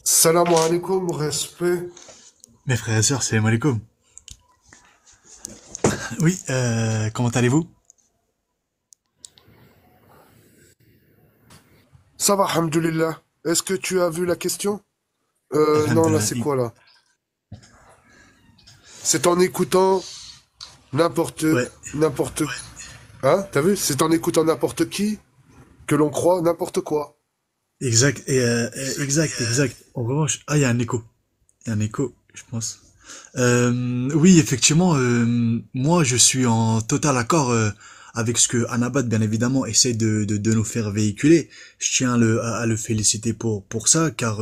Salam alaikum, respect. Mes frères et sœurs, salam alaikum. Oui, comment allez-vous? Ça va, alhamdoulilah. Est-ce que tu as vu la question? Non, là, Alhamdulillah. c'est quoi, là? C'est en écoutant n'importe, Ouais, n'importe, hein? T'as vu? C'est en écoutant n'importe qui que l'on croit n'importe quoi. exact, exact. En revanche, il y a un écho. Il y a un écho, je pense. Oui, effectivement, moi, je suis en total accord avec ce que Anabat, bien évidemment, essaie de nous faire véhiculer. Je tiens à le féliciter pour ça, car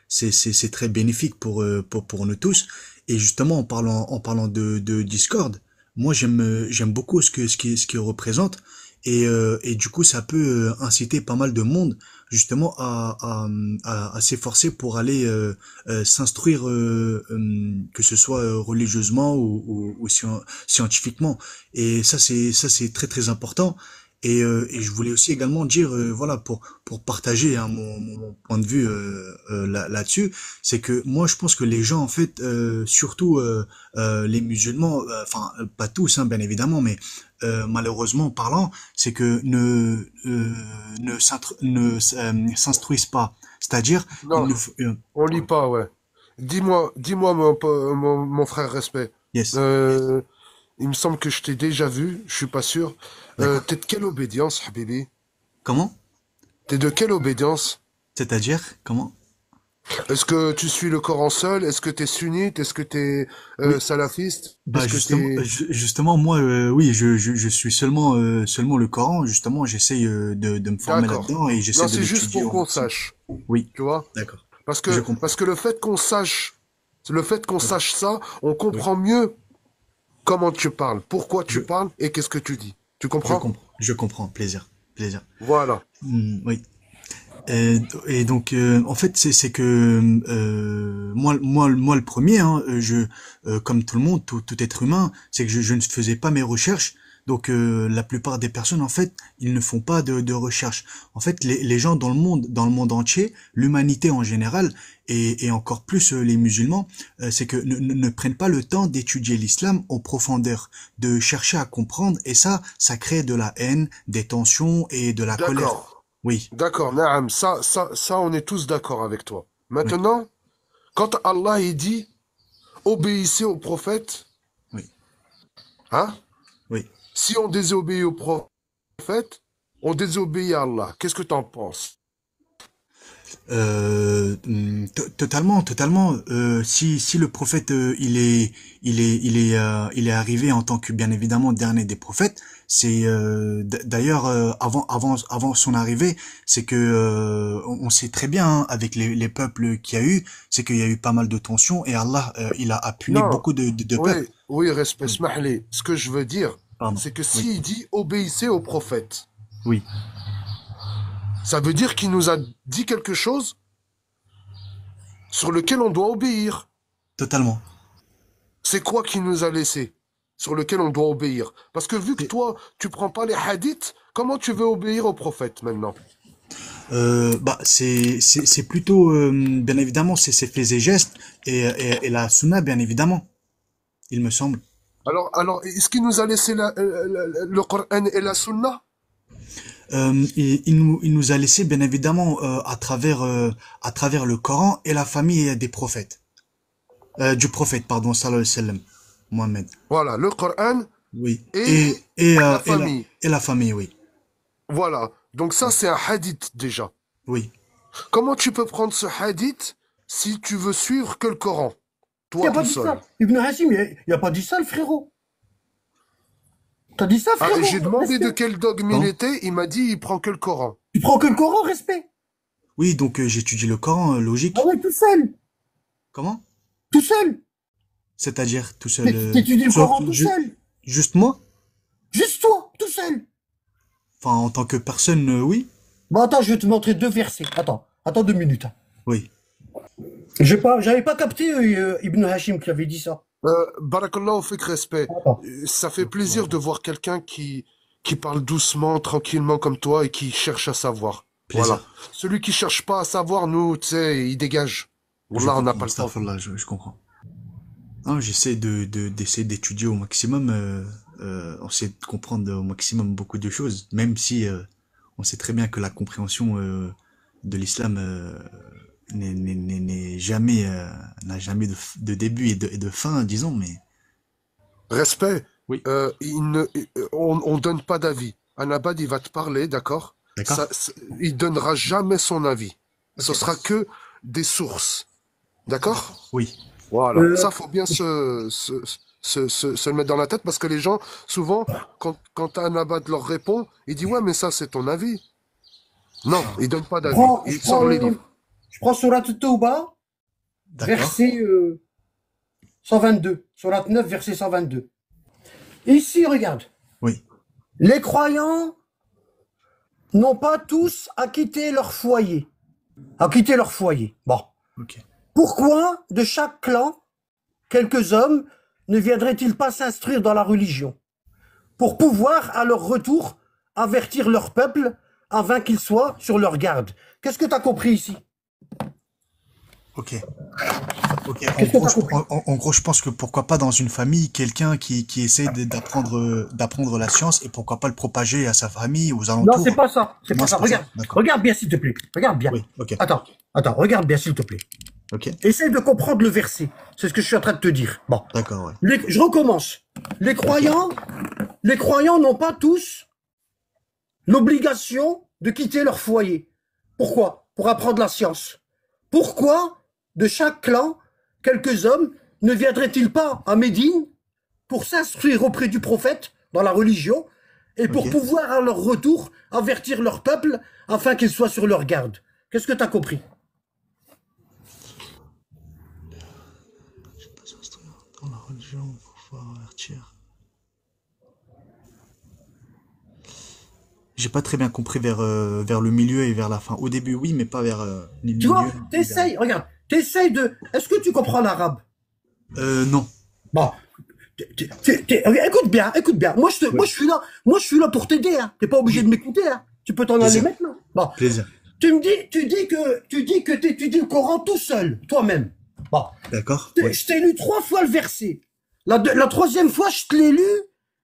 c'est très bénéfique pour nous tous. Et justement, en parlant de Discord, moi, j'aime beaucoup ce qu'il représente. Et du coup, ça peut inciter pas mal de monde justement à s'efforcer pour aller s'instruire, que ce soit religieusement ou scientifiquement. Et ça c'est très très important. Et je voulais aussi également dire, voilà, pour partager hein, mon point de vue là-dessus, c'est que moi je pense que les gens en fait, surtout les musulmans, enfin pas tous hein, bien évidemment, mais malheureusement parlant, c'est que ne s'instruisent pas. C'est-à-dire, Non, on lit pardon. pas, ouais. Dis-moi, mon frère respect. Yes, Euh, il me semble que je t'ai déjà vu, je suis pas sûr. d'accord. T'es de quelle obédience, Habibi? Comment? T'es de quelle obédience? C'est-à-dire, comment? Est-ce que tu suis le Coran seul? Est-ce que t'es sunnite? Est-ce que t'es Oui, salafiste? bah Est-ce que justement, t'es... justement moi, oui, je suis seulement le Coran. Justement, j'essaye de me former D'accord. là-dedans et Non, j'essaie de c'est juste l'étudier pour au qu'on maximum. sache, Oui, tu vois? d'accord. Parce Je que, comprends. parce que le fait qu'on Oui, sache ça, on oui, comprend mieux comment tu parles, pourquoi tu je, parles et qu'est-ce que tu dis. Tu je comprends? comprends. Je comprends. Plaisir, plaisir. Voilà. Oui. Et donc, en fait, c'est que moi, le premier, hein, comme tout le monde, tout être humain, c'est que je ne faisais pas mes recherches. Donc, la plupart des personnes, en fait, ils ne font pas de recherche. En fait, les gens dans le monde entier, l'humanité en général, et encore plus les musulmans, c'est que ne prennent pas le temps d'étudier l'islam en profondeur, de chercher à comprendre, et ça crée de la haine, des tensions et de la colère. D'accord. Oui, D'accord, Naam. Ça, on est tous d'accord avec toi. oui. Maintenant, quand Allah il dit obéissez au prophète, Oui, hein? oui. Si on désobéit au prophète, on désobéit à Allah. Qu'est-ce que tu en penses? Totalement, totalement. Si le prophète il est arrivé en tant que bien évidemment dernier des prophètes, c'est d'ailleurs avant son arrivée, c'est que on sait très bien hein, avec les peuples qu'il y a eu, c'est qu'il y a eu pas mal de tensions et Allah il a puni Non. beaucoup de Oui, peuples. oui, respect, Oui, smahli. Ce que je veux dire, pardon. c'est que Oui, s'il dit obéissez au prophète, oui, ça veut dire qu'il nous a dit quelque chose sur lequel on doit obéir. totalement. C'est quoi qu'il nous a laissé sur lequel on doit obéir? Parce que vu que toi, tu prends pas les hadiths, comment tu veux obéir au prophète maintenant? Bah c'est plutôt bien évidemment c'est ses faits et gestes et la sunna bien évidemment il me semble. Alors, est-ce qu'il nous a laissé le Coran et la Sunna? Il nous a laissé bien évidemment à travers le Coran et la famille des prophètes du prophète pardon sallallahu alayhi wa sallam Mohammed. Voilà, le Coran Oui et la famille. et la famille oui. Voilà. Donc ça, Oui, c'est un hadith déjà. oui. Comment tu peux prendre ce hadith si tu veux suivre que le Coran, Il toi a pas tout dit seul? ça. Ibn Hashim, il a pas dit ça, le frérot. T'as dit ça, Ah, frérot? j'ai demandé de Respect. quel dogme il Quand? était, il m'a dit il prend que le Coran. Tu prends que le Coran, respect. Oui donc j'étudie le Coran Ah logique. ouais, tout seul. Comment? Tout seul. C'est-à-dire tout seul T'étudies le Coran tout seul. juste moi? Juste toi, tout seul. Enfin en tant que personne oui. Bon, attends, je vais te montrer deux versets. Attends 2 minutes, hein. Oui. J'avais pas capté Ibn Hashim qui avait dit ça. Barakallahu fik, respect. Attends. Ça fait plaisir de voir quelqu'un qui parle doucement, tranquillement comme toi et qui cherche à savoir. Voilà. Plaisir. Celui qui cherche pas à savoir, nous, tu sais, il dégage. Je Wallah, on n'a comprends, pas le temps. Astaghfirullah, je comprends. Non, j'essaie d'essayer d'étudier au maximum, on essaie de comprendre au maximum beaucoup de choses, même si on sait très bien que la compréhension de l'islam n'est jamais n'a jamais de début et de fin, disons, mais Respect. oui, On donne pas d'avis. Un abad, il va te parler, d'accord? d'accord, Il donnera jamais son avis. Ce ok, sera que des sources. D'accord? oui, Voilà. Euh, Ça, faut bien se le mettre dans la tête parce que les gens, souvent, quand un abad leur répond, il dit, ouais, mais ça, c'est ton avis. Non, il donne pas je d'avis. prends, je Il prends, sort les livres. je prends Surat Tauba, d'accord, verset 122. Surat 9, verset 122. Ici, regarde. oui, Les croyants n'ont pas tous à quitter leur foyer. À quitter leur foyer. Bon. ok, Pourquoi, de chaque clan, quelques hommes ne viendraient-ils pas s'instruire dans la religion, pour pouvoir, à leur retour, avertir leur peuple afin qu'ils soient sur leur garde? Qu'est-ce que tu as compris ici? ok. Ok, Qu'est-ce que tu as compris? en gros, je pense que pourquoi pas dans une famille, quelqu'un qui essaie d'apprendre la science et pourquoi pas le propager à sa famille, aux Non, c'est alentours. pas ça. C'est Non, pas c'est ça. pas ça. Regarde. D'accord. Regarde bien, s'il te plaît. Regarde bien. Oui, ok, Attends, regarde bien, s'il te plaît. ok, Essaye de comprendre le verset. C'est ce que je suis en train de te dire. Bon. d'accord, ouais. Je recommence. Les Ok, croyants, les croyants n'ont pas tous l'obligation de quitter leur foyer. Pourquoi? Pour apprendre la science. Pourquoi, de chaque clan, quelques hommes ne viendraient-ils pas à Médine pour s'instruire auprès du prophète dans la religion et pour ok. pouvoir, à leur retour, avertir leur peuple afin qu'ils soient sur leur garde? Qu'est-ce que tu as compris? Dans la religion, pour pouvoir avertir. J'ai pas très bien compris vers le milieu et vers la fin. Au début, oui, mais pas vers le Tu vois, milieu. Ni vers la fin. regarde, t'essayes de... Est-ce que tu comprends l'arabe? Non. Bon, écoute bien, écoute bien. Oui. Moi, je suis là pour t'aider, hein. T'es pas obligé de Oui. m'écouter, hein. Tu peux t'en aller Plaisir. maintenant. Bon, Plaisir. tu dis que t'étudies le Coran tout seul, toi-même. Bon, D'accord? Oui. je t'ai lu 3 fois le verset. La troisième fois, je te l'ai lu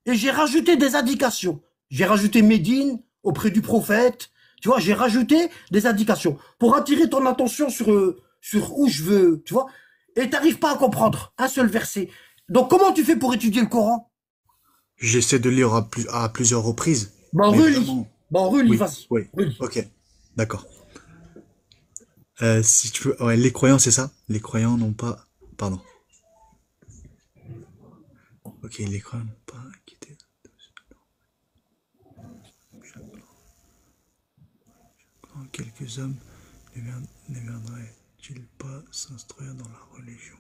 et j'ai rajouté des indications. J'ai rajouté Médine auprès du prophète. Tu vois, j'ai rajouté des indications pour attirer ton attention sur où je veux, tu vois. Et t'arrives pas à comprendre un seul verset. Donc, comment tu fais pour étudier le Coran? J'essaie de lire à plusieurs reprises. Ben, Mais relis. vraiment. Ben, relis, Oui. vas-y. Oui. Relis. Ok. D'accord. Si tu veux, ouais, les croyants, c'est ça? Les croyants n'ont pas, pardon. Ok, les croyants n'ont pas quitté. Quelques hommes ne viendraient-ils pas s'instruire dans la religion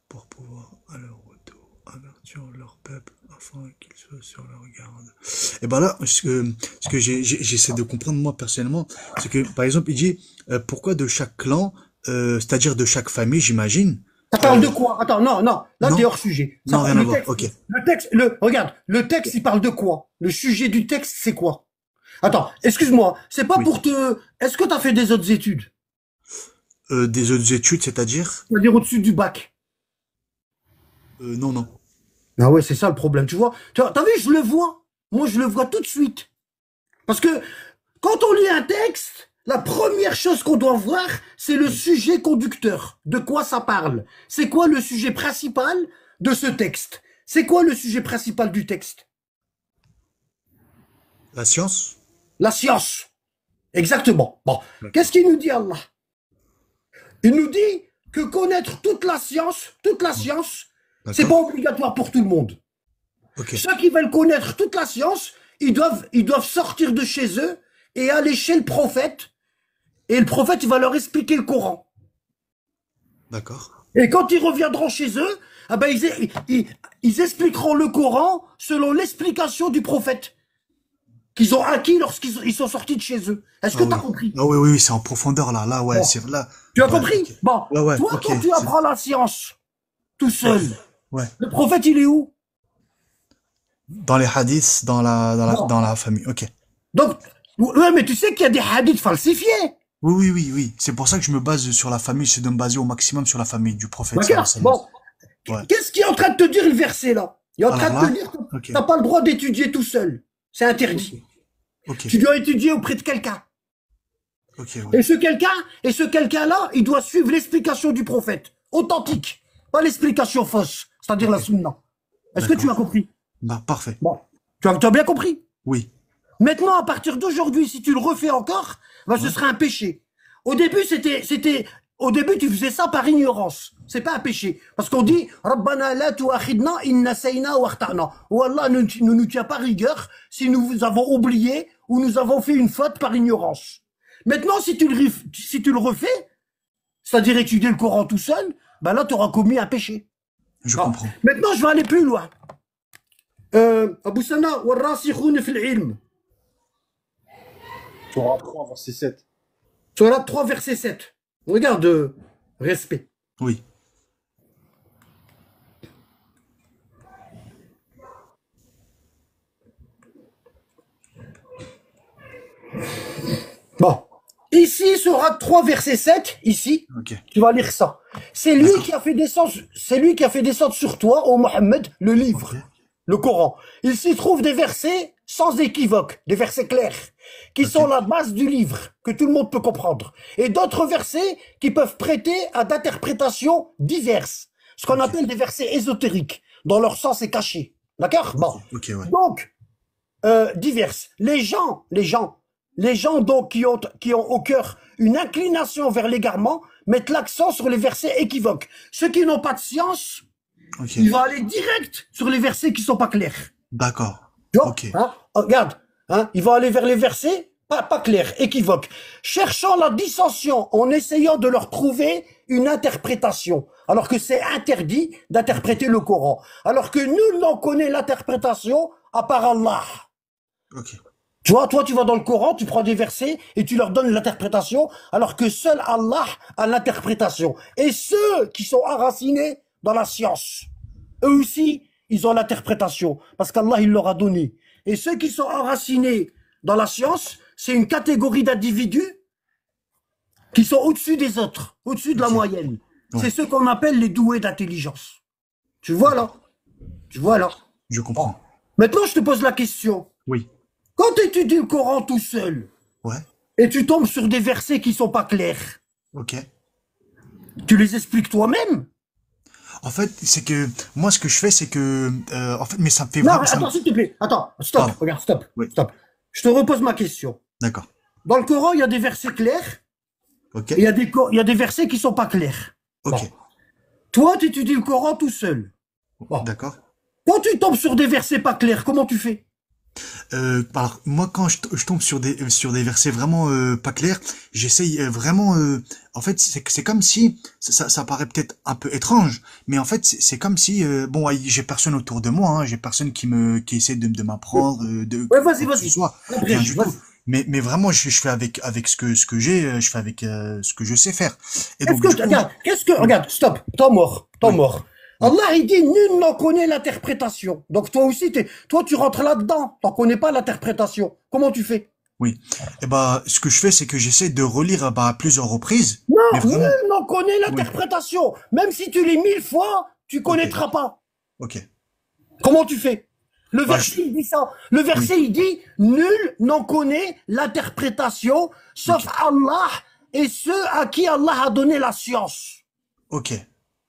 pour pouvoir, à leur retour, avertir leur peuple afin qu'ils soient sur leur garde? Et ben là, ce que j'essaie de comprendre moi personnellement, c'est que, par exemple, il dit, pourquoi de chaque clan, c'est-à-dire de chaque famille, j'imagine, Ça parle de quoi? Attends, non, non. Là, t'es non? hors sujet. Non, rien à Le voir, texte, ok. regarde, le texte, il parle de quoi? Le sujet du texte, c'est quoi? Attends, excuse-moi. C'est pas Oui. pour te... Est-ce que t'as fait des autres études? Des autres études, c'est-à-dire? C'est-à-dire au-dessus du bac. Non, non. Ah ouais, c'est ça le problème, tu vois. T'as vu, je le vois. Moi, je le vois tout de suite. Parce que quand on lit un texte, la première chose qu'on doit voir, c'est le sujet conducteur. De quoi ça parle? C'est quoi le sujet principal de ce texte? C'est quoi le sujet principal du texte? La science? La science. Exactement. Bon, D'accord. qu'est-ce qu'il nous dit Allah? Il nous dit que connaître toute la science, c'est pas D'accord? obligatoire pour tout le monde. Ok. Ceux qui veulent connaître toute la science, ils doivent sortir de chez eux et aller chez le prophète. Et le prophète, il va leur expliquer le Coran. D'accord. Et quand ils reviendront chez eux, ah ben ils expliqueront le Coran selon l'explication du prophète qu'ils ont acquis lorsqu'ils sont sortis de chez eux. Est-ce que Ah tu as oui. compris? Ah oui, oui, oui, c'est en profondeur là. Là, ouais, Bon, c'est là. tu as Ouais, compris? ok. Bon, Ouais, ouais, toi, ok. quand tu apprends la science tout Ouais. seul, Ouais. le prophète, il est où? Dans les hadiths, Non. dans la famille. Ok. Donc, ouais, mais tu sais qu'il y a des hadiths falsifiés. Oui, oui, oui, oui. C'est pour ça que je me base sur la famille, c'est de me baser au maximum sur la famille du prophète, sallallahu Regarde, alayhi wa bon, sallam. Ouais. qu'est-ce qu'il est en train de te dire le verset là? Il est en train Alors de te là, dire que ok. t'as pas le droit d'étudier tout seul. C'est Ok. interdit. Ok. Tu dois étudier auprès de quelqu'un. Ok, ouais. Et ce quelqu'un-là, il doit suivre l'explication du prophète. Authentique. Pas l'explication fausse. C'est-à-dire la Ok. sunna. Est-ce que tu D'accord. as compris? Bah, parfait. Bon. Tu as bien compris? Oui. Maintenant, à partir d'aujourd'hui, si tu le refais encore, bah, ce Ouais. sera un péché. Au début, au début, tu faisais ça par ignorance. C'est pas un péché. Parce qu'on dit, Rabbana la tu'akhidna in nasayna wa akhtana. Oh Allah ne nous tient pas rigueur si nous avons oublié ou nous avons fait une faute par ignorance. Maintenant, si tu le refais, c'est-à-dire étudier le Coran tout seul, bah là, tu auras commis un péché. Je Bon. comprends. Maintenant, je vais aller plus loin. Abu Sana, warrasikhun fil ilm. Surah 3, verset 7. Surah 3, verset 7. Regarde, respect. Oui. Bon. Ici, Surah 3, verset 7, ici, Ok. tu vas lire ça. C'est lui D'accord. qui a fait descendre sur toi, ô Mohammed, le livre, Ok. le Coran. Il s'y trouve des versets sans équivoque, des versets clairs, qui Ok. sont la base du livre, que tout le monde peut comprendre. Et d'autres versets qui peuvent prêter à d'interprétations diverses. Ce qu'on Ok. appelle des versets ésotériques, dont leur sens est caché. D'accord? Ok. Bon. Ok, ouais. Donc, diverses. Les gens donc qui ont au cœur une inclination vers l'égarement mettent l'accent sur les versets équivoques. Ceux qui n'ont pas de science, Ok. ils vont aller direct sur les versets qui sont pas clairs. D'accord. Tu vois, Ok. hein? Regarde, hein? Ils vont aller vers les versets pas clairs, équivoques, cherchant la dissension en essayant de leur trouver une interprétation, alors que c'est interdit d'interpréter le Coran, alors que nul n'en connaît l'interprétation à part Allah. Ok. Tu vois, toi, tu vas dans le Coran, tu prends des versets et tu leur donnes l'interprétation, alors que seul Allah a l'interprétation. Et ceux qui sont enracinés dans la science, eux aussi, ils ont l'interprétation, parce qu'Allah, il leur a donné. Et ceux qui sont enracinés dans la science, c'est une catégorie d'individus qui sont au-dessus des autres, au-dessus de la Ok. moyenne. Ouais. C'est ceux qu'on appelle les doués d'intelligence. Tu vois là? Tu vois là? Je comprends. Maintenant, je te pose la question. Oui. Quand tu étudies le Coran tout seul, Ouais. et tu tombes sur des versets qui sont pas clairs, Ok. tu les expliques toi-même? En fait, c'est que moi, ce que je fais, c'est que, en fait, mais ça me fait Non, vraiment. attends, s'il te plaît. Attends, stop. Pardon. Regarde, stop. Oui. Stop. Je te repose ma question. D'accord. Dans le Coran, il y a des versets clairs Ok. et il y a des versets qui sont pas clairs. Ok. Bon. Toi, tu étudies le Coran tout seul. Bon. D'accord. Quand tu tombes sur des versets pas clairs, comment tu fais? Alors moi quand je tombe sur des versets vraiment pas clairs, j'essaye vraiment en fait c'est comme si ça paraît peut-être un peu étrange, mais en fait c'est comme si bon j'ai personne autour de moi, hein, j'ai personne qui essaie de m'apprendre de Ouais, vas-y, quoi que ce vas-y. soit, Après, rien du vas-y. tout. Mais vraiment je fais avec ce que j'ai, je fais avec ce que je sais faire. Et Qu'est-ce donc que, du coup, regarde, regarde, stop, temps mort. oui. Allah, il dit, nul n'en connaît l'interprétation. Donc toi aussi, toi, tu rentres là-dedans. T'en connais pas l'interprétation. Comment tu fais? Oui. Et bah ce que je fais c'est que j'essaie de relire à plusieurs reprises, mais Non, vraiment. nul n'en connaît Oui. l'interprétation. Même si tu lis 1000 fois, tu Ok. connaîtras pas. Ok. Comment tu fais? Le Bah, verset, il dit ça. Le verset, il dit, nul n'en connaît l'interprétation, sauf Ok. Allah et ceux à qui Allah a donné la science. Ok.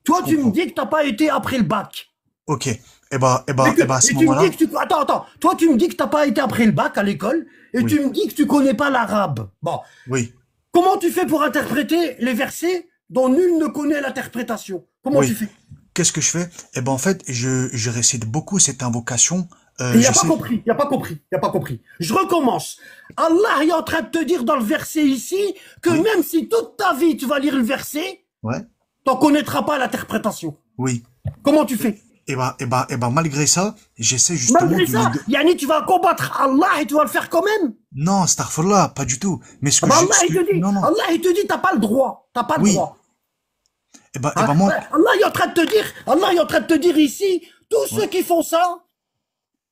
Toi, Je tu me comprends. dis que t'as pas été après le bac. Ok. À ce Et tu me moment-là, dis que attends. Toi, tu me dis que t'as pas été après le bac à l'école, et oui, tu me dis que tu connais pas l'arabe. Bon. oui, Comment tu fais pour interpréter les versets dont nul ne connaît l'interprétation? Comment tu oui. fais? Qu'est-ce que je fais? En fait, je récite beaucoup cette invocation. Il a pas J'essaie. compris, il a pas compris, il a pas compris. Je recommence. Allah est en train de te dire dans le verset ici que Oui, même si toute ta vie tu vas lire le verset, ouais, t'en connaîtras pas l'interprétation. oui. Comment tu fais? Malgré ça, j'essaie justement Malgré ça, Yani, tu vas combattre Allah et tu vas le faire quand même. Non, astaghfirullah, pas du tout. Mais Ah bah Allah, non, non. Allah, il te dit, t'as pas le droit. T'as pas le Oui. droit. Hein? Moi, Allah est en train de te dire, Allah est en train de te dire ici, tous ceux ouais, qui font ça,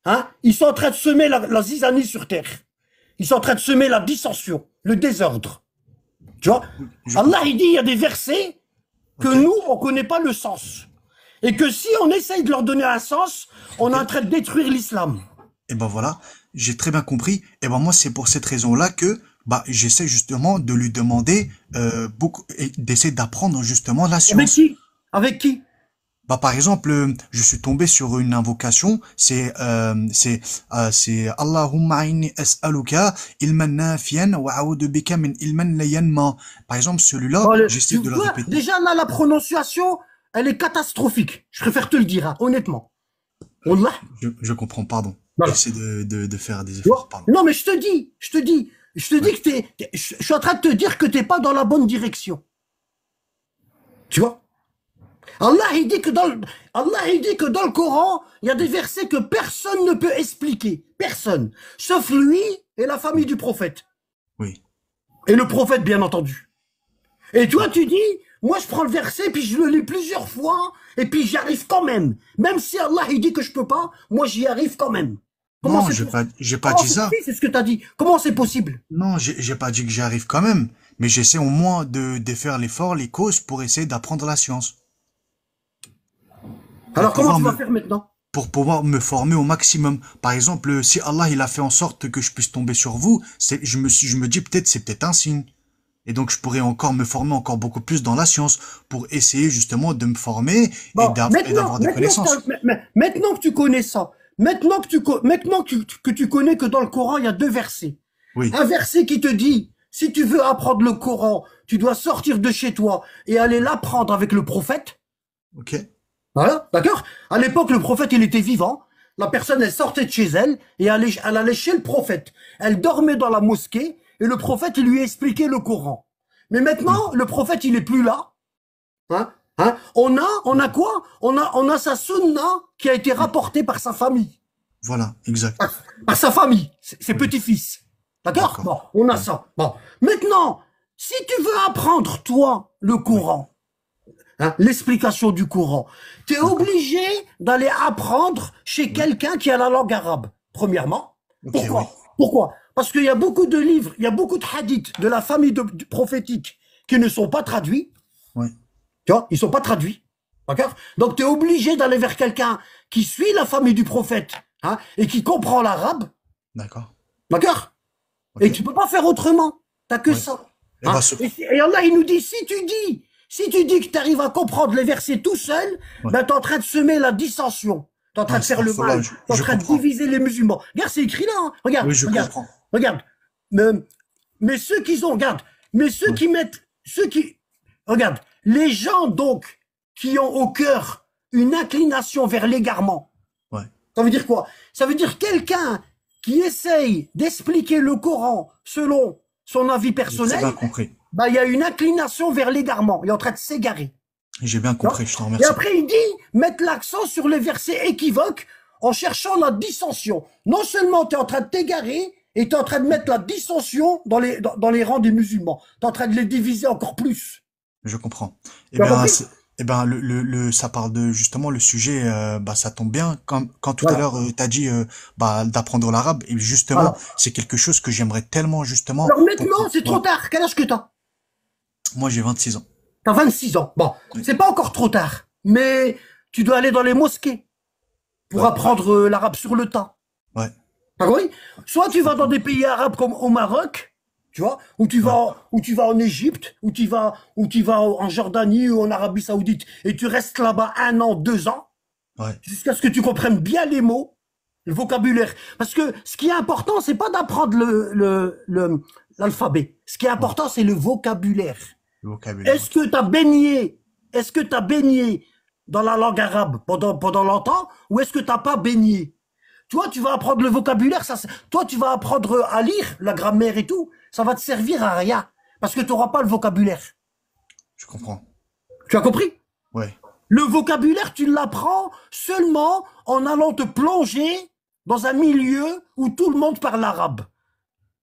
hein, ils sont en train de semer la zizanie sur terre. Ils sont en train de semer la dissension, le désordre. Tu vois? Je Allah, comprends. il dit, il y a des versets que Ok. nous, on connaît pas le sens. Et que si on essaye de leur donner un sens, on est en Ok. train de détruire l'islam. Et ben voilà, j'ai très bien compris. Et ben moi, c'est pour cette raison-là que bah j'essaie justement de lui demander beaucoup et d'essayer d'apprendre justement la Avec science. qui? Avec qui? Bah par exemple, je suis tombé sur une invocation, c'est Allahumma inni as'aluka ilman nafian wa a'udhu bika min ilman la yanma. Par exemple, celui-là, Bon, j'essaie tu de le vois, répéter. déjà là, la prononciation, elle est catastrophique. Je préfère te le dire, hein, honnêtement. Wallah. Je comprends, pardon. Voilà. J'essaie de faire des Tu efforts, vois? pardon. Non, mais je te dis Ouais. que je suis en train de te dire que t'es pas dans la bonne direction. Tu vois? Allah, il dit que Allah, il dit que dans le Coran, il y a des versets que personne ne peut expliquer. Personne. Sauf lui et la famille du prophète. Oui. Et le prophète, bien entendu. Et toi, tu dis, moi, je prends le verset, puis je le lis plusieurs fois, et puis j'y arrive quand même. Même si Allah, il dit que je peux pas, moi, j'y arrive quand même. Comment Non, c'est possible? j'ai pas Comment dit c'est ça. possible? C'est ce que t'as dit. Comment c'est possible? Non, j'ai pas dit que j'y arrive quand même. Mais j'essaie au moins de faire l'effort, les causes pour essayer d'apprendre la science. Pour Alors, comment pouvoir tu vas me, faire maintenant? pour pouvoir me former au maximum. Par exemple, si Allah il a fait en sorte que je puisse tomber sur vous, je me dis peut-être c'est peut-être un signe. Et donc je pourrais encore me former encore beaucoup plus dans la science pour essayer justement de me former Bon, et d'avoir des connaissances. maintenant que tu connais ça, maintenant que tu connais que dans le Coran, il y a deux versets. Oui, Un verset qui te dit, si tu veux apprendre le Coran, tu dois sortir de chez toi et aller l'apprendre avec le prophète. ok, Voilà, d'accord? À l'époque, le prophète, il était vivant. La personne, elle sortait de chez elle et elle allait chez le prophète. Elle dormait dans la mosquée et le prophète, il lui expliquait le Coran. Mais oui, maintenant, le prophète, il est plus là. Hein? Hein? On a quoi? On a sa sunna qui a été oui. rapportée par sa famille. Voilà, exact. Par sa famille, ses Oui, petits-fils. D'accord? d'accord. Bon, on a Oui, ça. Bon. Maintenant, si tu veux apprendre, toi, le oui, Coran, hein, l'explication du Coran, tu es d'accord. obligé d'aller apprendre chez Oui, quelqu'un qui a la langue arabe, premièrement. ok, oui, Pourquoi? Pourquoi? Parce qu'il y a beaucoup de livres, il y a beaucoup de hadiths de la famille prophétique qui ne sont pas traduits. oui, Tu vois, ils sont pas traduits. D'accord? Donc, tu es obligé d'aller vers quelqu'un qui suit la famille du prophète, hein, et qui comprend l'arabe. d'accord. D'accord? Ok, Et tu peux pas faire autrement. T'as que oui. ça. Et Hein? bah, ce, Et Allah, il nous dit, si tu dis que tu arrives à comprendre les versets tout seul, ouais. ben, t'es en train de semer la dissension. T'es en train Ouais, de faire le astaghfirullah, mal. T'es en je train de comprends. diviser les musulmans. Regarde, c'est écrit là, hein. Regarde, Oui, je regarde, comprends. regarde. Mais, mais ceux qui ont, regarde, mais ceux Ouais, qui mettent, regarde, les gens donc, qui ont au cœur une inclination vers l'égarement, ouais. ça veut dire quoi? Ça veut dire quelqu'un qui essaye d'expliquer le Coran selon son avis J'ai très bien personnel, compris. bah, il y a une inclination vers l'égarement. Il est en train de s'égarer. J'ai bien Non. compris, je te Et remercie. après, il dit mettre l'accent sur les versets équivoques en cherchant la dissension. Non seulement tu es en train de t'égarer, et tu es en train de mettre la dissension dans les rangs des musulmans. Tu es en train de les diviser encore plus. Je comprends. Eh Tu as bien, compris? ça parle de justement le sujet. Bah, ça tombe bien. Quand tout à Voilà. l'heure t'as dit bah d'apprendre l'arabe, et justement, Voilà. c'est quelque chose que j'aimerais tellement justement Alors pour maintenant, c'est trop ouais. tard. Quel âge que tu as? Moi, j'ai 26 ans. Tu as 26 ans. Bon, Oui. c'est pas encore trop tard. Mais tu dois aller dans les mosquées pour Ouais. apprendre l'arabe sur le tas. Ouais. Ah oui? Soit Je tu vas dans comprends. des pays arabes comme au Maroc, tu vois, Ouais. ou tu vas en Égypte, ou tu vas en Jordanie ou en Arabie Saoudite, et tu restes là-bas 1 an, 2 ans, Ouais. jusqu'à ce que tu comprennes bien les mots, le vocabulaire. Parce que ce qui est important, c'est pas d'apprendre l'alphabet. Ce qui est Ouais. important, c'est le vocabulaire. Le vocabulaire. Est-ce que tu as baigné, est-ce que tu as baigné dans la langue arabe pendant longtemps, ou est-ce que tu n'as pas baigné? Toi, tu vas apprendre le vocabulaire, toi, tu vas apprendre à lire la grammaire et tout. Ça va te servir à rien. Parce que tu n'auras pas le vocabulaire. Je comprends. Tu as compris? Ouais. Le vocabulaire, tu l'apprends seulement en allant te plonger dans un milieu où tout le monde parle arabe.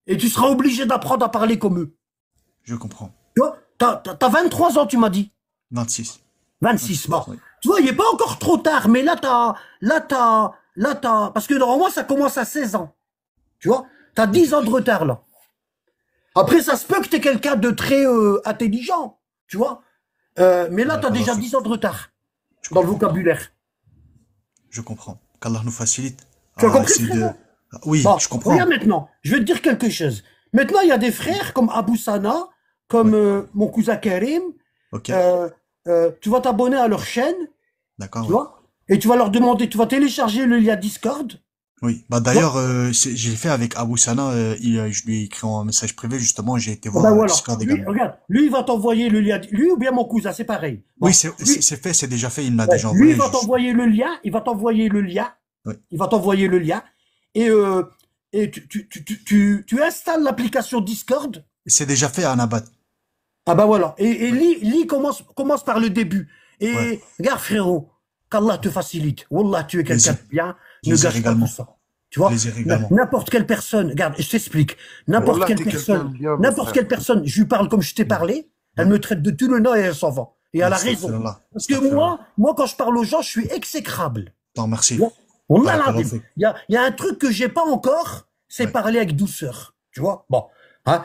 Et tu seras obligé d'apprendre à parler comme eux. Je comprends. Tu vois? T'as 23 ans, tu m'as dit. 26. 26, bon. Oui. Tu vois, il n'est pas encore trop tard, mais là, parce que normalement, ça commence à 16 ans. Tu vois? T'as 10 ans de retard, là. Après, ça se peut que t'es quelqu'un de très intelligent. Tu vois? Mais là, t'as Barakallah déjà fik. 10 ans de retard Je dans le comprends. vocabulaire. Je comprends. Qu'Allah nous facilite Tu as à compris, essayer de... frérot? Oui, Bon, je regarde comprends. maintenant. Je vais te dire quelque chose. Maintenant, il y a des frères comme Abou Sana, comme Oui. mon cousin Karim. Ok. Euh, tu vas t'abonner à leur chaîne, D'accord, tu oui. vois, et tu vas leur demander, tu vas télécharger le lien Discord, tu Oui. Bah vois. d'ailleurs, j'ai fait avec Abou Sana. Je lui ai écrit en message privé justement. J'ai été Ah ben voir voilà. Discord Lui, également. regarde, lui, il va t'envoyer le lien. Lui ou bien mon cousin, c'est pareil. Oui, Bon, lui, c'est fait, c'est déjà fait. Il me l'a ouais, déjà lui, il envoyé. va t'envoyer le lien, il va t'envoyer le lien, Oui. il va t'envoyer le lien, et, tu installes l'application Discord. C'est déjà fait à Anabat. Ah ben voilà. Et Oui. lis commence par le début. Ouais. Et regarde, frérot, qu'Allah te facilite. Wallah, tu es quelqu'un Plaisir. de bien. Ne Plaisir gâche pas tout également. ça. Tu vois, Plaisir également. n'importe quelle personne, regarde, je t'explique. Wallah, t'es quelqu'un de bien, mon N'importe frère. quelle personne, je lui parle comme je t'ai Oui. parlé, elle Oui. me traite de tout le nom et elle s'en va. Et elle a raison. Astaghfirullah. Parce que Astaghfirullah. moi, quand je parle aux gens, je suis exécrable. Non, Tu merci. vois, on a Barakallahu la fik. il y a un truc que j'ai pas encore, c'est Ouais. parler avec douceur. Tu vois? Bon. Hein?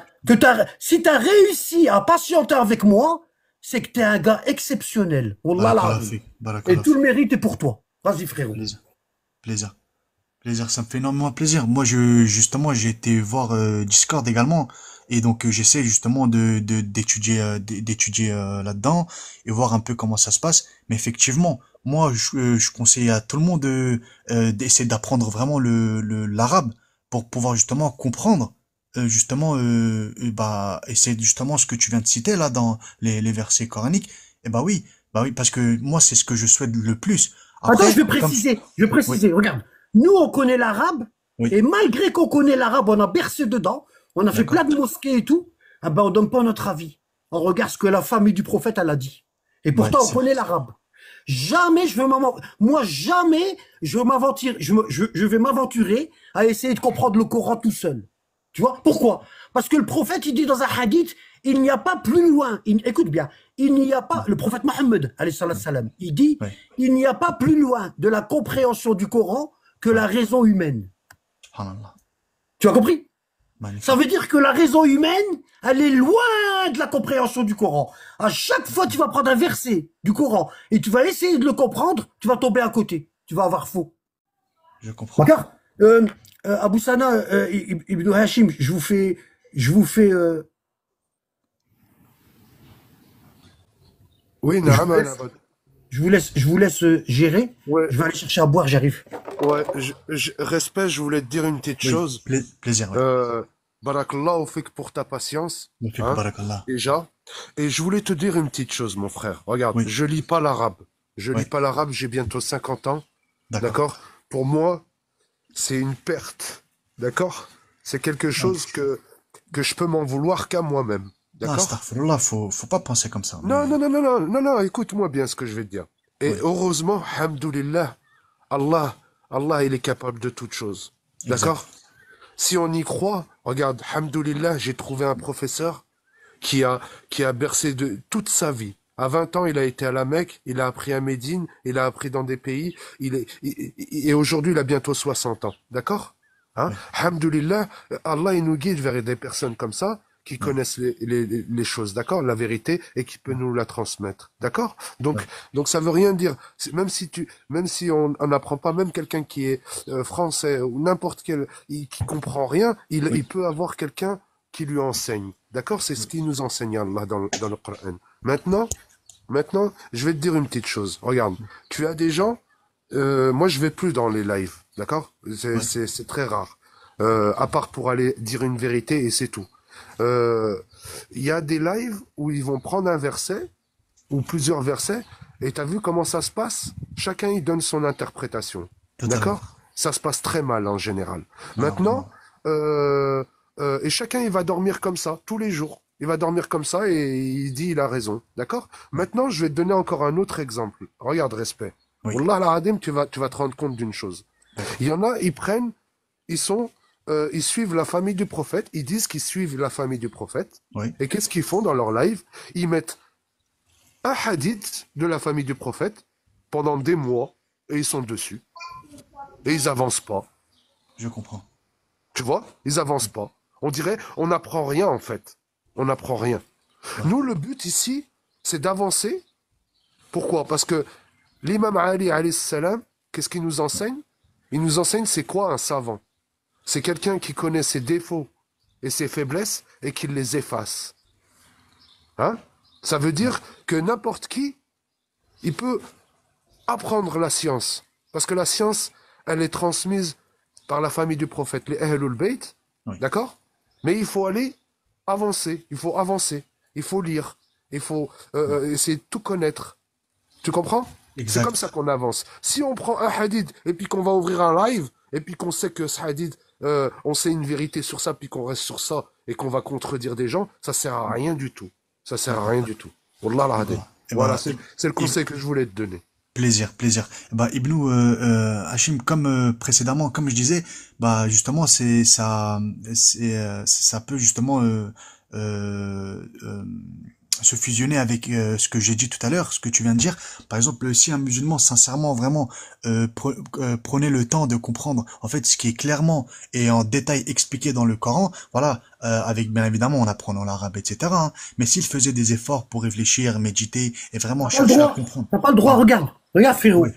Si t'as réussi à patienter avec moi, c'est que t'es un gars exceptionnel. Wallah Barakallahu l'azim. fik. Et Barakallahu tout fik. le mérite est pour toi. Vas-y, frérot. Plaisir. Plaisir. Plaisir, ça me fait énormément plaisir. Moi, justement, j'ai été voir Discord également, et donc j'essaie justement d'étudier là-dedans et voir un peu comment ça se passe. Mais effectivement, moi, je conseille à tout le monde d'essayer d'apprendre vraiment l'arabe pour pouvoir justement comprendre, bah, essayer justement ce que tu viens de citer là dans les versets coraniques. Et bah oui, parce que moi, c'est ce que je souhaite le plus. Attends, Après, comme, je vais oui, préciser. Regarde. Nous, on connaît l'arabe, oui, et malgré qu'on connaît l'arabe, on a bercé dedans, on a fait d'accord. plein de mosquées et tout, ah ben, on donne pas notre avis. On regarde ce que la famille du prophète, elle a dit. Et Ouais, pourtant, on c'est vrai. connaît l'arabe. Jamais je veux moi, jamais je veux m'aventurer, je vais m'aventurer à essayer de comprendre le Coran tout seul. Tu vois? Pourquoi? Parce que le prophète, il dit dans un hadith, il n'y a pas plus loin, écoute bien, il n'y a pas, le prophète Mohammed, alayhi salam, il dit, Ouais, il n'y a pas plus loin de la compréhension du Coran que ouais. la raison humaine. Subhanallah. Tu as compris? Ça veut Magnifique. dire que la raison humaine, elle est loin de la compréhension du Coran. À chaque fois, tu vas prendre un verset du Coran et tu vas essayer de le comprendre, tu vas tomber à côté. Tu vas avoir faux. Je comprends. D'accord? Abou Sana, Ibn Hashim, je vous fais, Oui, je naam, vous laisse, Anabad. je vous laisse gérer. Ouais, Je vais aller chercher à boire, j'arrive. ouais. Respect, je voulais te dire une petite Oui, chose. plaisir, oui. Euh, Barakallahu fik pour ta patience, Magnifique, hein, barakallah. déjà. Et je voulais te dire une petite chose, mon frère. Regarde, Oui, je lis pas l'arabe. Je lis ouais, pas l'arabe, j'ai bientôt 50 ans. d'accord. D'accord? Pour moi, c'est une perte. D'accord? C'est quelque Non, chose que je peux m'en vouloir qu'à moi-même. non, D'accord? astaghfirullah, faut pas penser comme ça, Non, non, mais, non, non, non, non, non, écoute-moi bien ce que je vais te dire. Et oui, heureusement, hamdoulillah, Allah, Allah, il est capable de toutes choses. exact. D'accord? Si on y croit, regarde, hamdoulillah, j'ai trouvé un professeur qui a, qui a bercé de toute sa vie. À 20 ans, il a été à la Mecque, il a appris à Médine, il a appris dans des pays, et aujourd'hui, il a bientôt 60 ans. D'accord? Hein? Oui, Alhamdulillah, Allah, il nous guide vers des personnes comme ça, qui oui, connaissent les choses, d'accord? La vérité, et qui peut nous la transmettre. D'accord? oui, Donc ça veut rien dire. Même si on n'apprend pas, même quelqu'un qui est français ou n'importe quel, qui comprend rien, oui, il peut avoir quelqu'un qui lui enseigne. D'accord? C'est ce qui nous enseigne Allah dans le Coran. Maintenant, je vais te dire une petite chose. Regarde, tu as des gens, moi je vais plus dans les lives, d'accord? oui, C'est très rare. À part pour aller dire une vérité et c'est tout. Euh, Il y a des lives où ils vont prendre un verset ou plusieurs versets et t'as vu comment ça se passe? Chacun il donne son interprétation, totalement. d'accord? Ça se passe très mal en général. Maintenant, Malheureusement. et chacun il va dormir comme ça tous les jours. Il va dormir comme ça et il dit il a raison, d'accord? Oui, Maintenant, je vais te donner encore un autre exemple. Regarde, respect. oui, Wallah al-Adim, tu vas te rendre compte d'une chose. d'accord. Il y en a, ils sont, ils suivent la famille du prophète, ils disent qu'ils suivent la famille du prophète. Oui, Et qu'est-ce qu'ils font dans leur live? Ils mettent un hadith de la famille du prophète pendant des mois et ils sont dessus. et ils avancent pas. Je comprends. Tu vois? Ils avancent pas. On dirait, on n'apprend rien en fait. On n'apprend rien. Ouais. Nous, le but ici, c'est d'avancer. Pourquoi? Parce que l'imam Ali, alayhi salam, qu'est-ce qu'il nous enseigne? Il nous enseigne c'est quoi un savant? C'est quelqu'un qui connaît ses défauts et ses faiblesses et qui les efface. Hein? Ça veut dire que n'importe qui, il peut apprendre la science. Parce que la science, elle est transmise par la famille du prophète, les Ahlul Bayt. Oui. D'accord? Mais il faut aller avancer. Il faut avancer. Il faut lire. Il faut essayer de tout connaître. Tu comprends? C'est Exact. comme ça qu'on avance. Si on prend un hadith et puis qu'on va ouvrir un live et puis qu'on sait que ce hadith, on sait une vérité sur ça puis qu'on reste sur ça et qu'on va contredire des gens, ça sert à rien du tout. Ça sert à rien du tout. Wallah al-Hadim. Et Voilà, ben, c'est le conseil que je voulais te donner. plaisir, plaisir. Bah, Ibnou, Hachim, comme précédemment, comme je disais, bah justement, ça peut justement se fusionner avec ce que j'ai dit tout à l'heure, ce que tu viens de dire. Par exemple, si un musulman sincèrement vraiment prenait le temps de comprendre en fait ce qui est clairement et en détail expliqué dans le Coran, voilà, avec bien évidemment en apprenant l'arabe, etc. Hein, mais s'il faisait des efforts pour réfléchir, méditer et vraiment T'as pas le chercher à droit. comprendre, T'as pas le droit, regarde. Regarde, frérot. ouais,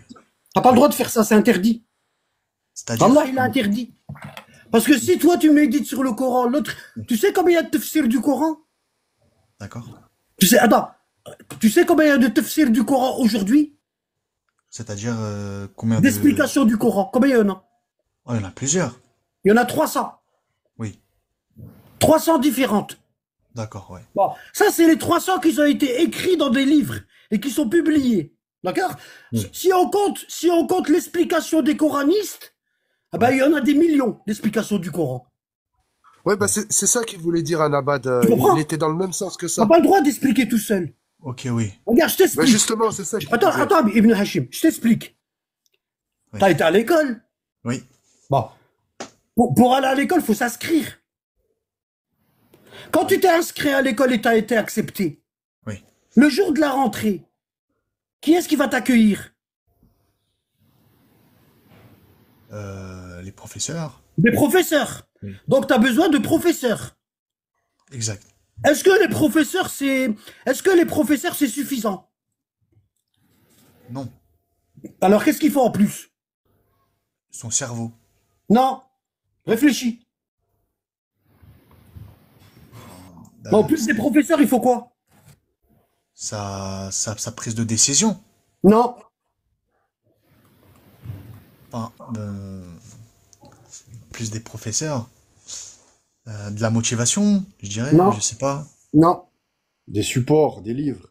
T'as pas le droit de faire ça, c'est interdit. c'est-à-dire, Allah, il a interdit. Parce que si toi, tu médites sur le Coran, l'autre, tu sais combien il y a de tafsir du Coran? d'accord, Tu sais, attends, tu sais combien il y a de tafsir du Coran aujourd'hui? c'est-à-dire combien de, D'explications du Coran. Combien il y en a? oh, il y en a plusieurs, Il y en a 300. oui, 300 différentes. d'accord, ouais, Bon, ça, c'est les 300 qui ont été écrits dans des livres et qui sont publiés. D'accord? oui, Si on compte l'explication des coranistes, ah ben, ouais, il y en a des millions d'explications du Coran. Ouais, bah ouais, c'est ça qu'il voulait dire Anabad. Tu Il comprends? était dans le même sens que T'as ça. pas le droit d'expliquer tout seul. ok, oui, Regarde, je Bah t'explique. justement, c'est ça qu'il Attends, disait. attends, Ibn Hashim, je t'explique. oui, T'as été à l'école. oui, Bon, pour aller à l'école, il faut s'inscrire. Quand tu t'es inscrit à l'école et t'as été accepté, oui, le jour de la rentrée, qui est-ce qui va t'accueillir? les professeurs, Des professeurs. oui, Donc, tu as besoin de professeurs. exact, Est-ce que les professeurs, c'est suffisant? non, Alors, qu'est-ce qu'il faut en plus? son cerveau, Non. Réfléchis. En plus des professeurs, il faut quoi? sa prise de décision, Non. enfin, plus des professeurs, de la motivation, je dirais, Non. je sais pas, Non. Des supports, des livres.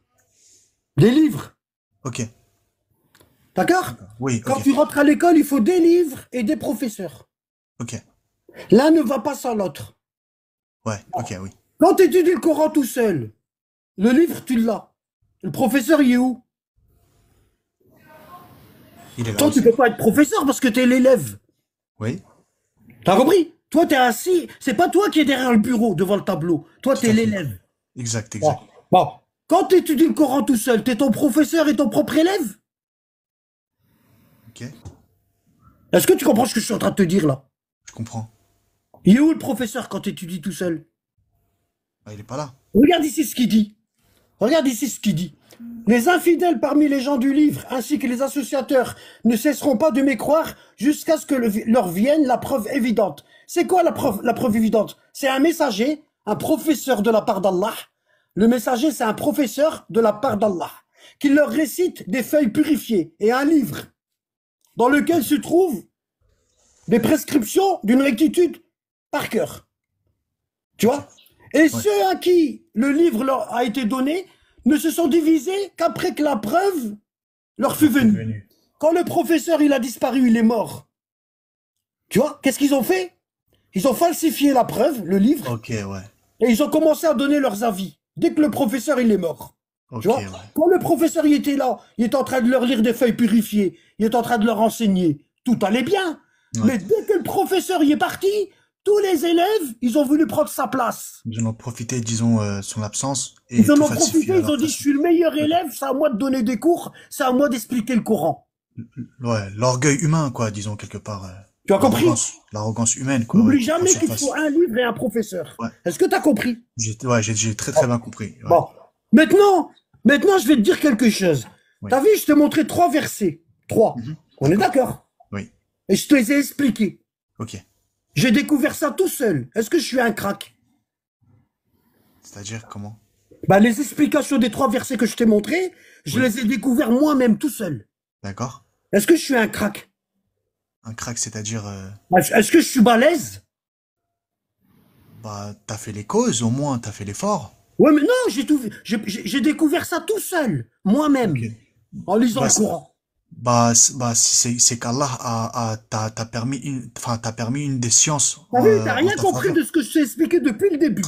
Des livres. ok, D'accord? oui, Quand ok, tu rentres à l'école, il faut des livres et des professeurs. ok, L'un ne va pas sans l'autre. ouais, ok, oui, Quand tu étudies le Coran tout seul, le livre, tu l'as. Le professeur, il est où? il est là Toi, tu aussi, peux pas être professeur parce que tu es l'élève. oui, T'as compris? Toi, t'es assis. C'est pas toi qui es derrière le bureau, devant le tableau. Toi, tout t'es à fait, l'élève. exact, Bon. exact, Bon. Quand tu étudies le Coran tout seul, t'es ton professeur et ton propre élève? ok, Est-ce que tu comprends ce que je suis en train de te dire là? je comprends, Il est où le professeur quand tu étudies tout seul? ah, il est pas là, Regarde ici ce qu'il dit. Regarde ici ce qu'il dit. Les infidèles parmi les gens du livre, ainsi que les associateurs, ne cesseront pas de mécroire jusqu'à ce que leur vienne la preuve évidente. C'est quoi la preuve évidente? C'est un messager, un professeur de la part d'Allah. Le messager, c'est un professeur de la part d'Allah, qui leur récite des feuilles purifiées et un livre dans lequel se trouvent des prescriptions d'une rectitude par cœur. Tu vois? Et ouais, ceux à qui le livre leur a été donné ne se sont divisés qu'après que la preuve leur fut c'est venue. venu, Quand le professeur il a disparu, il est mort. Tu vois? Qu'est-ce qu'ils ont fait? Ils ont falsifié la preuve, le livre, ok, ouais, et ils ont commencé à donner leurs avis. Dès que le professeur il est mort. Tu ok, vois? ouais, Quand le professeur il était là, il était en train de leur lire des feuilles purifiées, il était en train de leur enseigner. Tout allait bien. ouais, Mais dès que le professeur y est parti, tous les élèves, ils ont voulu prendre sa place. ils en ont profité, disons, son absence, Ils et en tout ont falsifié profité, à ils ont leur dit, je façon, suis le meilleur élève, c'est à moi de donner des cours, c'est à moi d'expliquer le Coran. Ouais, l'orgueil humain, quoi, disons, quelque part. Tu as compris? L'arrogance humaine, quoi, ouais, N'oublie en jamais qu'il te surface. faut un livre et un professeur. Ouais, Est-ce que tu as compris? ouais, j'ai très très bien compris. Ouais, Bon. Maintenant, maintenant, je vais te dire quelque chose. oui. T'as vu, je t'ai montré 3 versets. 3. Mhm. On est D'accord. d'accord? Oui. Et je te les ai expliqués. Ok. J'ai découvert ça tout seul. Est-ce que je suis un crack? C'est-à-dire comment? Bah, les explications des 3 versets que je t'ai montrés, je Oui. les ai découverts moi-même tout seul. D'accord. Est-ce que je suis un crack? Un crack, c'est-à-dire, Est-ce que je suis balèze? bah, t'as fait les causes, au moins, t'as fait l'effort. Ouais, mais non, j'ai découvert ça tout seul, moi-même, Ok. en lisant Bah, le Coran. bah, c'est qu'Allah t'a permis enfin, t'a permis une des sciences T'as vu, t'as en rien ta compris faveur. de ce que je t'ai expliqué depuis le début.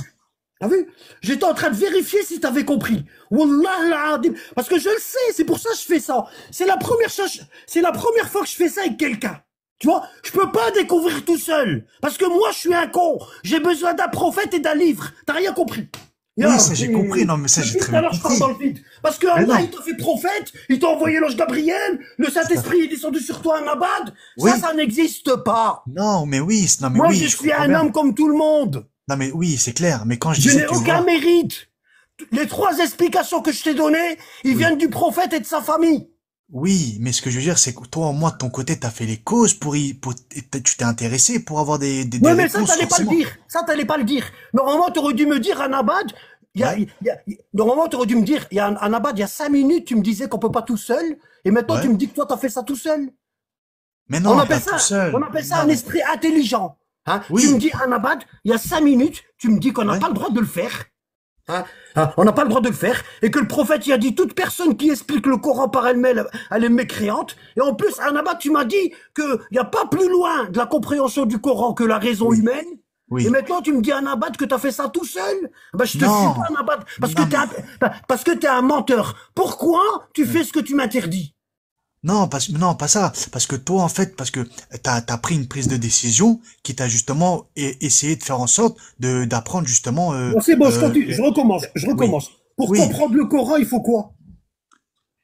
T'as vu? J'étais en train de vérifier si t'avais compris. Wallah al-adim. Parce que je le sais, c'est pour ça que je fais ça. C'est la première fois que je fais ça avec quelqu'un. Tu vois? Je peux pas découvrir tout seul. Parce que moi, je suis un con. J'ai besoin d'un prophète et d'un livre. T'as rien compris. Oui, Ya ça j'ai compris. Non, mais ça j'ai Depuis très tout à bien l'heure, je parle compris. dans le vide. Parce que Mais Allah, non. il t'a fait prophète, il t'a envoyé l'ange Gabriel, le Saint-Esprit est descendu sur toi un abad. Oui. Ça n'existe pas. Non, mais oui, non, mais Moi, oui, je je suis comprends un bien. homme comme tout le monde. Non, mais oui, c'est clair. Mais quand je Je disais n'ai que aucun voilà. mérite. Les 3 explications que je t'ai données, ils Oui. viennent du prophète et de sa famille. Oui, mais ce que je veux dire, c'est que toi, au moins, de ton côté, t'as fait les causes tu t'es intéressé pour avoir des Ouais, mais ça, réponses, t'allais pas le forcément. dire. Ça, t'allais pas le dire. Normalement, t'aurais dû me dire, Anabad, Ouais, normalement, t'aurais dû me dire, il y a un Anabad, il y a 5 minutes, tu me disais qu'on peut pas tout seul, et maintenant, tu ouais. me dis que toi, t'as fait ça tout seul. Mais On non, appelle pas tout ça, seul. on appelle ça Non, un mais esprit intelligent. Hein? Tu me oui, dis, Anabad, il y a 5 minutes, tu me dis qu'on n'a ouais. pas le droit de le faire. Hein? Hein? On n'a pas le droit de le faire. Et que le prophète, il a dit, toute personne qui explique le Coran par elle-même, elle est mécréante. Et en plus, Anabad, tu m'as dit qu'il n'y a pas plus loin de la compréhension du Coran que la raison Oui, humaine. Et oui. maintenant, tu me dis, Anabad, que tu as fait ça tout seul. Ben, je te suis Non, pas, Anabad, non, mais parce que t'es un menteur. Pourquoi tu ouais. fais ce que tu m'interdis? Non, non, pas ça. Parce que toi, en fait, parce que t'as pris une prise de décision qui t'a justement essayé de faire en sorte d'apprendre justement. Bon, c'est bon, je continue, je recommence, je Oui, recommence. Pour oui. comprendre le Coran, il faut quoi?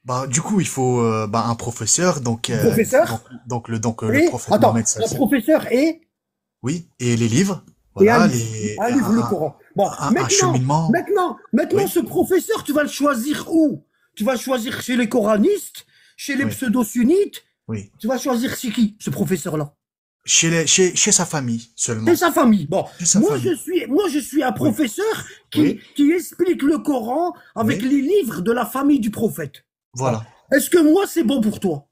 Bah, du coup, il faut bah, un professeur, Un professeur le et, prophète attends, Mohammed un sallallahu. professeur Oui, et les livres, et voilà, un livre, le Coran. Bon, un cheminement. maintenant, Oui, ce professeur, tu vas le choisir où? Tu vas le choisir chez les coranistes, chez les oui, pseudo-sunnites, oui. tu vas choisir c'est qui, ce professeur-là? Chez sa famille C'est seulement. sa famille. Bon, Chez sa famille. moi, je suis un Oui, professeur oui, qui explique le Coran avec oui. les livres de la famille du prophète. Bon. Voilà. Est-ce que moi, c'est bon pour toi?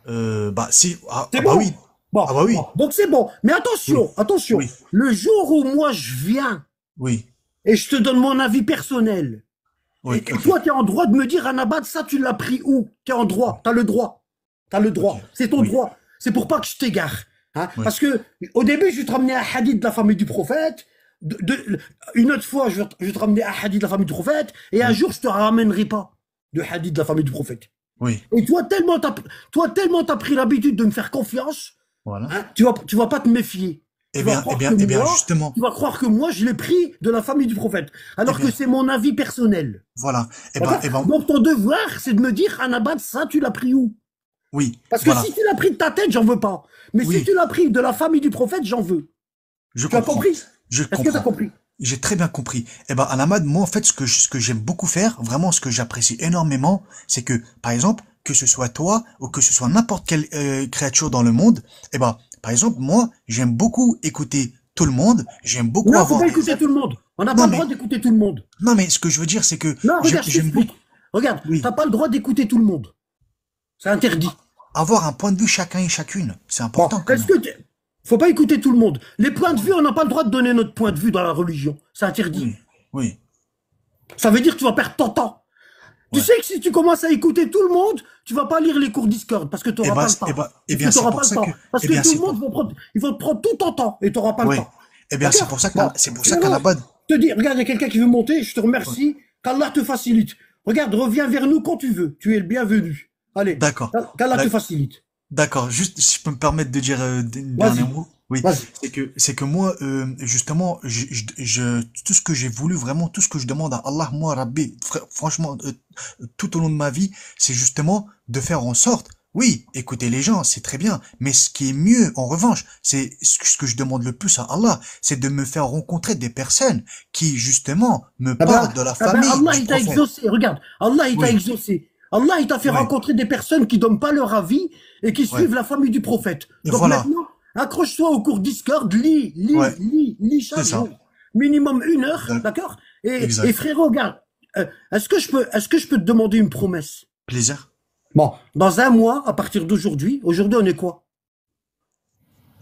Bah si, C'est bah bon? oui, Bon, ah bah oui, bon, donc c'est bon. Mais oui, attention, attention. oui, Le jour où moi je viens oui, et je te donne mon avis personnel, oui, et ok, toi tu es en droit de me dire, Anabad, ça tu l'as pris où? Tu es en droit, tu as le droit. Tu as le ok, droit. C'est ton oui, droit. C'est pour pas que je t'égare. Hein? oui, Parce que au début, je vais te ramener un hadith de la famille du prophète. Une autre fois, je vais te ramener un hadith de la famille du prophète. Et un oui, jour, je te ramènerai pas de hadith de la famille du prophète. oui, Et toi, tellement t'as pris l'habitude de me faire confiance. voilà. Hein, tu vas pas te méfier. Tu vas croire que Eh bien, moi, justement, tu vas croire que moi, je l'ai pris de la famille du prophète. eh Alors que bien, c'est mon avis personnel. voilà, D'accord? eh ben, Donc ton devoir, c'est de me dire, Anabad, ça, tu l'as pris où? oui, Parce que voilà, si tu l'as pris de ta tête, j'en veux pas. Mais si oui, tu l'as pris de la famille du prophète, j'en veux. je Tu as comprends, compris? je Est-ce que tu as comprends. compris? J'ai très bien compris. Eh ben, Anamad, moi, en fait, ce que j'aime beaucoup faire, vraiment, ce que j'apprécie énormément, c'est que, par exemple, que ce soit toi ou que ce soit n'importe quelle créature dans le monde, eh ben, par exemple, moi, j'aime beaucoup écouter tout le monde. J'aime beaucoup Non, faut avoir pas des écouter tout le monde. On n'a pas non le droit mais d'écouter tout le monde. non mais ce que je veux dire, c'est que Non, regarde, je j'aime t'explique. beaucoup. Regarde, Oui, t'as pas le droit d'écouter tout le monde. C'est interdit. avoir un point de vue chacun et chacune, c'est Bon, important quand est-ce même. que faut pas écouter tout le monde. Les points de vue, on n'a pas le droit de donner notre point de vue dans la religion. C'est interdit. Oui, oui, Ça veut dire que tu vas perdre ton temps. Tu ouais. sais que si tu commences à écouter tout le monde, tu vas pas lire les cours Discord parce que tu n'auras pas le temps. Eh Parce bien, que tu c'est n'auras pour pas le ça temps. que, Parce eh que bien, tout c'est le monde pour, ils vont te prendre tout ton temps et tu n'auras pas le oui, temps. eh bien, D'accord? Bon. c'est pour Et ça qu'à la maintenant, base, je te dis, regarde, il y a quelqu'un qui veut monter, je te ouais. remercie. Qu'Allah te facilite. Regarde, reviens vers nous quand tu veux. Tu es le bienvenu. Allez, D'accord, qu'Allah te D'ac- facilite. D'accord, juste si je peux me permettre de dire un dernier Vas-y, mot. Oui, vas-y. c'est que moi justement tout ce que j'ai voulu vraiment tout ce que je demande à Allah moi Rabbi franchement tout au long de ma vie, c'est justement de faire en sorte oui, écouter les gens, c'est très bien, mais ce qui est mieux en revanche, c'est ce que je demande le plus à Allah, c'est de me faire rencontrer des personnes qui justement me parlent de la Ah ben, famille Allah, du il t'a prophète. exaucé. Regarde, Allah, il t'a Oui, exaucé. Allah, il t'a fait oui, rencontrer des personnes qui donnent pas leur avis et qui ouais. suivent la famille du prophète. Et Donc voilà, maintenant, accroche-toi au cours Discord, ouais, lis c'est chaque ça. jour. Minimum 1 heure, Exact. d'accord? Et Exact. frérot, regarde, est-ce que je peux te demander une promesse? Plaisir. Bon, dans un mois, à partir d'aujourd'hui, aujourd'hui on est quoi?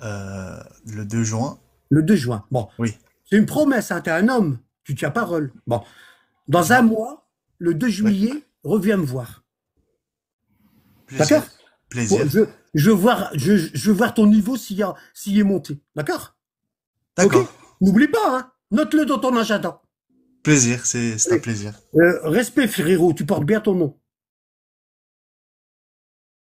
Le 2 juin. Le 2 juin. Bon, Oui. c'est une promesse, hein, t'es un homme, tu tiens parole. Bon, dans un Dis-moi. mois, le 2 Oui. juillet, reviens me voir. Plaisir. D'accord? Bon, Plaisir. je veux voir ton niveau s'il est monté. D'accord? Ok? D'accord. N'oublie pas, hein? Note-le dans ton agenda. Plaisir. C'est un Allez. plaisir. Respect, frérot, tu portes bien ton nom.